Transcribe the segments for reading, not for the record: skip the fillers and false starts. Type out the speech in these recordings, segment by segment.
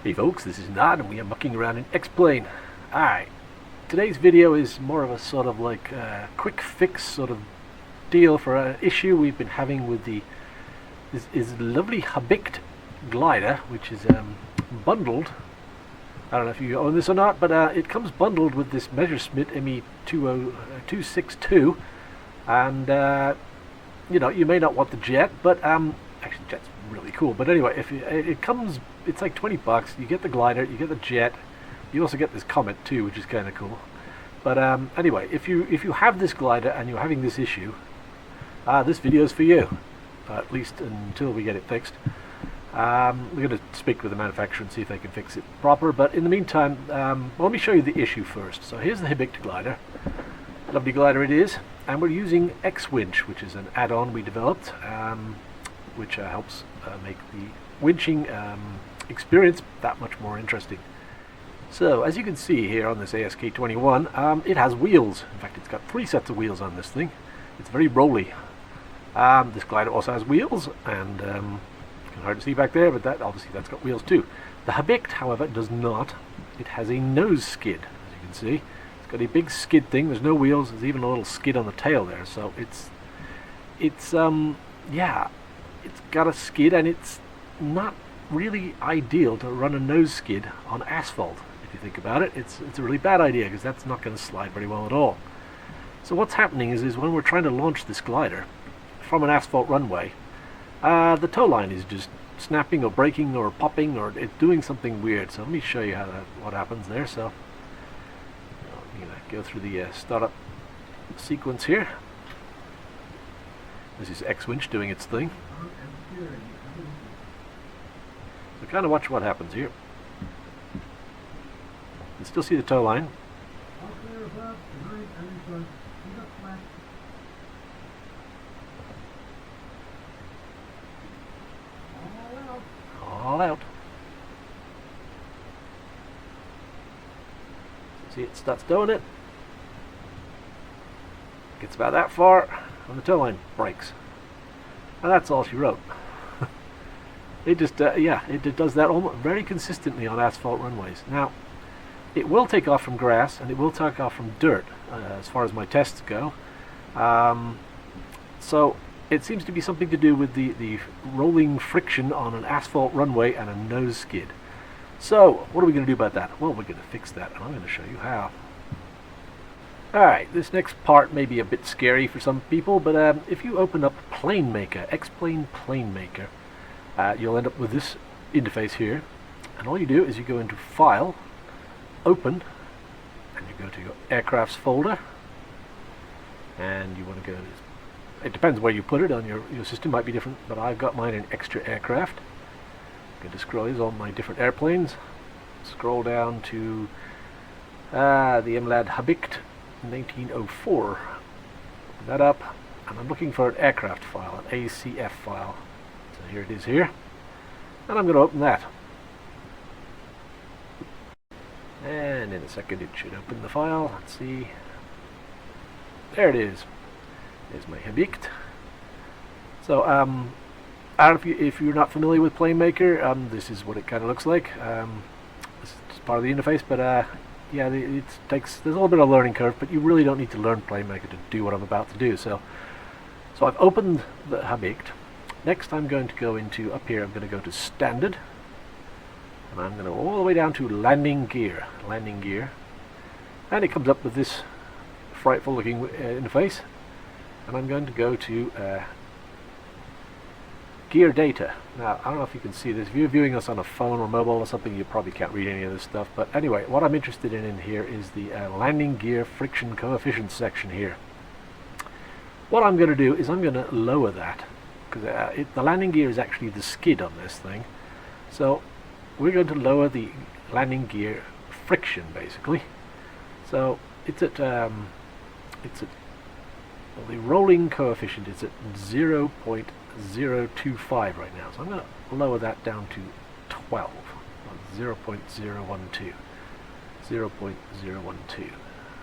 Hey folks, this is Nod and we are mucking around in X-Plane. Alright, today's video is more of a sort of like quick fix sort of deal for an issue we've been having with this lovely Habicht glider, which is bundled. I don't know if you own this or not, but it comes bundled with this Messerschmitt ME262, and you know, you may not want the jet, but actually jet's really cool. But anyway, if it comes, it's like 20 bucks. You get the glider, you get the jet, you also get this Comet too, which is kind of cool. But anyway, if you have this glider and you're having this issue, this video is for you, at least until we get it fixed. We're going to speak with the manufacturer and see if they can fix it proper, but in the meantime, let me show you the issue first. So here's the Habicht glider. Lovely glider it is, and we're using X-Winch, which is an add-on we developed, which helps make the winching experience that much more interesting. So as you can see here on this ASK21, it has wheels. In fact, it's got 3 sets of wheels on this thing. It's very rolly. This glider also has wheels, and hard to see back there, but obviously that's got wheels too. The Habicht, however, does not. It has a nose skid, as you can see. It's got a big skid thing. There's no wheels. There's even a little skid on the tail there. So it's yeah, it's got a skid, and it's not really ideal to run a nose skid on asphalt. If you think about it, it's a really bad idea, because that's not going to slide very well at all. So what's happening is when we're trying to launch this glider from an asphalt runway, the tow line is just snapping or breaking or popping, or it's doing something weird. So let me show you what happens there. So I'm going to go through the startup sequence here. This is X-Winch doing its thing. So kind of watch what happens here. You can still see the tow line. All out. See, it starts towing it. Gets about that far, and the tow line breaks. And that's all she wrote. It just, yeah, it does that almost very consistently on asphalt runways. Now, it will take off from grass, and it will take off from dirt, as far as my tests go. So it seems to be something to do with the rolling friction on an asphalt runway and a nose skid. So what are we going to do about that? Well, we're going to fix that, and I'm going to show you how. Alright, this next part may be a bit scary for some people, but if you open up Planemaker, X-Plane Planemaker, you'll end up with this interface here, and all you do is you go into File, Open, and you go to your Aircrafts folder, and you want to go to, it depends where you put it on your system, might be different, but I've got mine in Extra Aircraft. I'm going to scroll, these all my different airplanes. Scroll down to the MLADG Habicht 1904. Open that up, and I'm looking for an aircraft file, an ACF file. So here it is here, and I'm going to open that. And in a second it should open the file. Let's see. There it is. There's my Habicht. So I don't know if you're not familiar with Planemaker, this is what it kind of looks like. This is just part of the interface, but yeah, there's a little bit of a learning curve, but you really don't need to learn Planemaker to do what I'm about to do. So I've opened the Habicht. Next I'm going to go into, up here I'm going to go to Standard, and I'm going to go all the way down to Landing Gear, and it comes up with this frightful looking interface. And I'm going to go to Gear Data. Now, I don't know if you can see this. If you're viewing us on a phone or mobile or something, you probably can't read any of this stuff. But anyway, what I'm interested in here is the landing gear friction coefficient section here. What I'm going to do is I'm going to lower that, because the landing gear is actually the skid on this thing. So we're going to lower the landing gear friction, basically. So it's at well, the rolling coefficient is at 0.025 right now, so I'm going to lower that down to 12, 0.012, 0.012.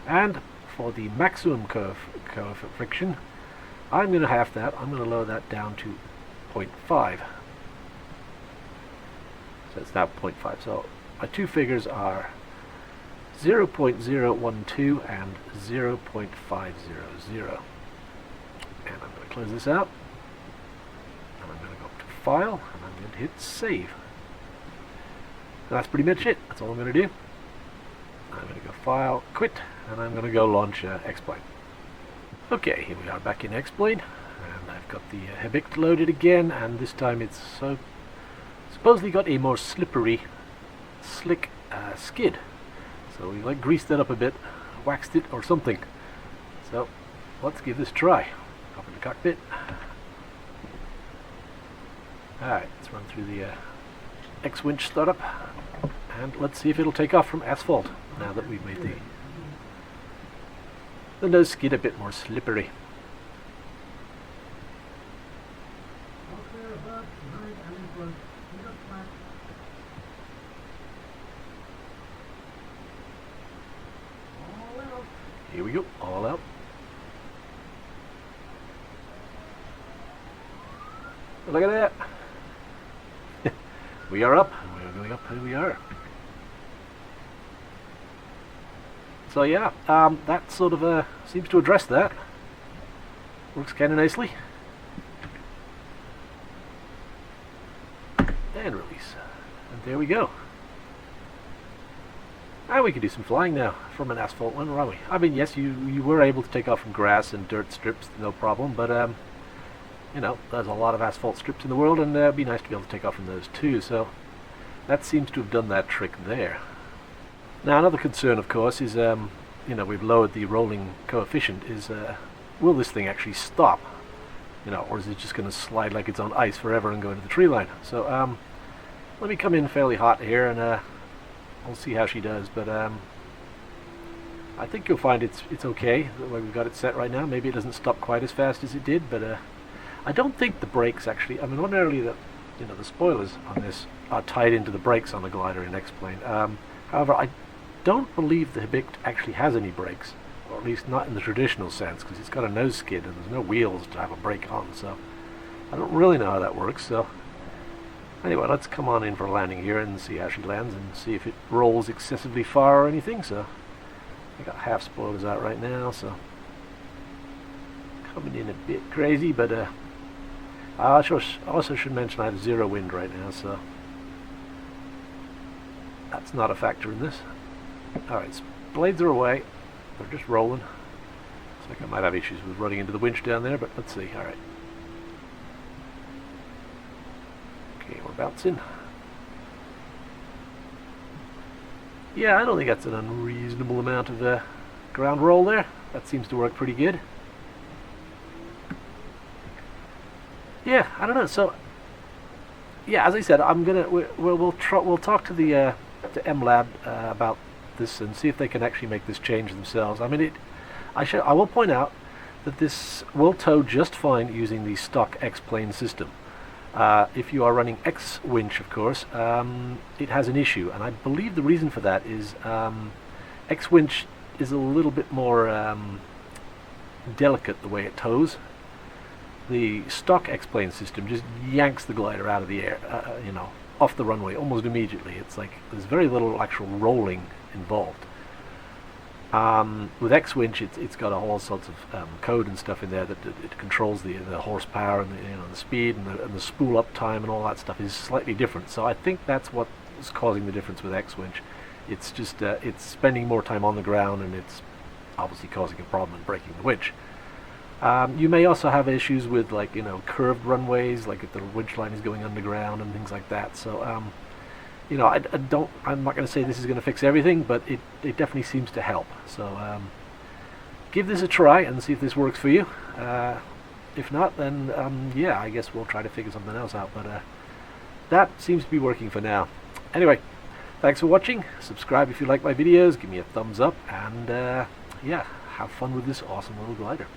And for the maximum curve friction, I'm going to have that. I'm going to lower that down to 0.5. So it's now 0.5. So my two figures are 0.012 and 0.500. And I'm going to close this out. And I'm going to go up to File, and I'm going to hit Save. And that's pretty much it. That's all I'm going to do. I'm going to go File, Quit, and I'm going to go launch X-Plane. Okay, here we are back in X-Plane, and I've got the Habicht loaded again, and this time it's supposedly got a more slippery, slick skid. So we like greased that up a bit, waxed it or something. So let's give this a try. Hop in the cockpit. Alright, let's run through the X-Winch startup, and let's see if it'll take off from asphalt now that we've made the nose skid a bit more slippery. Here we go, all out. Look at that. We are up, and we're going up, here we are. So yeah, that sort of seems to address that. Works kind of nicely. And release. And there we go. And we can do some flying now from an asphalt one, aren't we? I mean, yes, you were able to take off from grass and dirt strips, no problem, but you know, there's a lot of asphalt strips in the world, and it'd be nice to be able to take off from those too, so that seems to have done that trick there. Now another concern, of course, is you know, we've lowered the rolling coefficient, is will this thing actually stop? You know, or is it just going to slide like it's on ice forever and go into the tree line? So let me come in fairly hot here, and we'll see how she does, but I think you'll find it's okay the way we've got it set right now. Maybe it doesn't stop quite as fast as it did, but I don't think the brakes actually, I mean, ordinarily the spoilers on this are tied into the brakes on the glider in X-Plane. However, I don't believe the Habicht actually has any brakes, or at least not in the traditional sense, because it's got a nose skid and there's no wheels to have a brake on, so I don't really know how that works. So anyway, let's come on in for a landing here and see how she lands and see if it rolls excessively far or anything. So I got half spoilers out right now, so coming in a bit crazy, but I also should mention I have zero wind right now, so that's not a factor in this. Alright, blades are away. They're just rolling. Looks like I might have issues with running into the winch down there, but let's see. Alright. Okay, we're bouncing. Yeah, I don't think that's an unreasonable amount of ground roll there. That seems to work pretty good. Yeah, I don't know. So, yeah, as I said, we'll talk to the MLADG about this and see if they can actually make this change themselves. I mean, I will point out that this will tow just fine using the stock X-Plane system. If you are running X-Winch, of course, it has an issue, and I believe the reason for that is X-Winch is a little bit more delicate the way it tows. The stock X-Plane system just yanks the glider out of the air, you know, off the runway almost immediately. It's like there's very little actual rolling involved. With X-Winch, it's got a whole sorts of code and stuff in there that it controls the horsepower and the speed and the spool up time and all that stuff is slightly different. So I think that's what is causing the difference with X-Winch. It's just it's spending more time on the ground, and it's obviously causing a problem and breaking the winch. You may also have issues with, like, you know, curved runways, like if the winch line is going underground and things like that. So you know, I'm not going to say this is going to fix everything, but it definitely seems to help. So give this a try and see if this works for you. If not, then yeah, I guess we'll try to figure something else out, but that seems to be working for now. Anyway, thanks for watching. Subscribe if you like my videos, give me a thumbs up, and yeah, have fun with this awesome little glider.